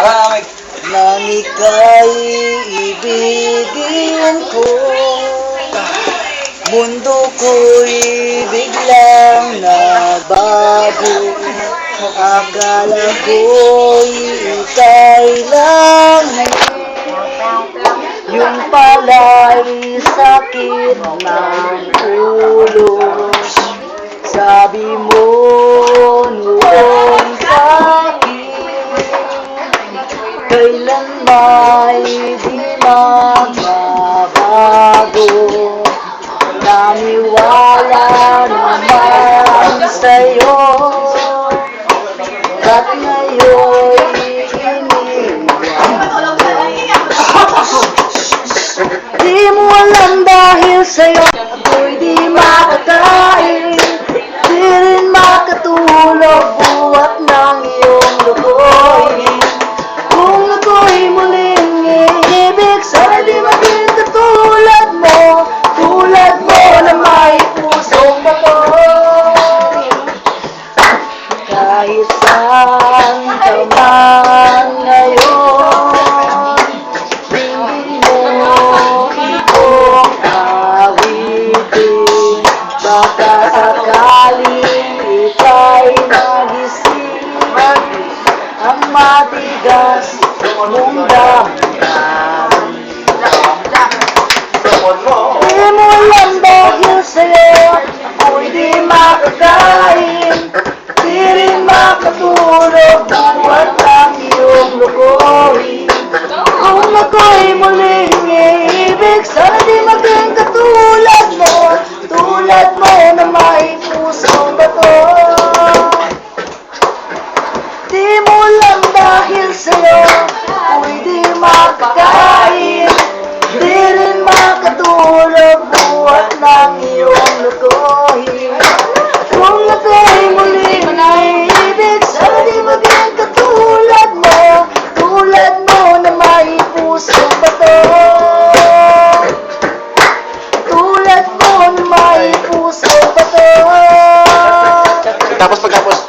nang ika'y ibigin ko. Mundo ko'y biglang nabago. Akala ko'y ika'y langit, yung pala'y sakit ng ulo. Sabi mo noong sa'kin, kailan may di magbabago. Naniwala naman sa'yo, at ngayon iniwan. Di mo alam dahil sa'yo ako'y di makakain, di rin makatulog buhat ng iyong lukoy. Kung ako'y muling iibig, sana di maging katulad mo na may pusong bato. Kahit saan ka man ngayon, hindi mo itong awitin. Baka sakaling ika'y nagising, ang matigas mong damdamin. Di mo alam dahil sa'yo ako'y di makakain, di rin makatulog buhat ang iyong lukoy. Kung ako'y muling iibig, sana di maging katulad mo na may pusong bato. Di mo alam dahil sa'yo ako'y di makakain, di rin makatulog buhat ng iyong lukoy. Kung ako'y muling naiibig, sana di maging katulad mo na may pusong bato. Tulad mo na may pusong bato. Tapos pagkapos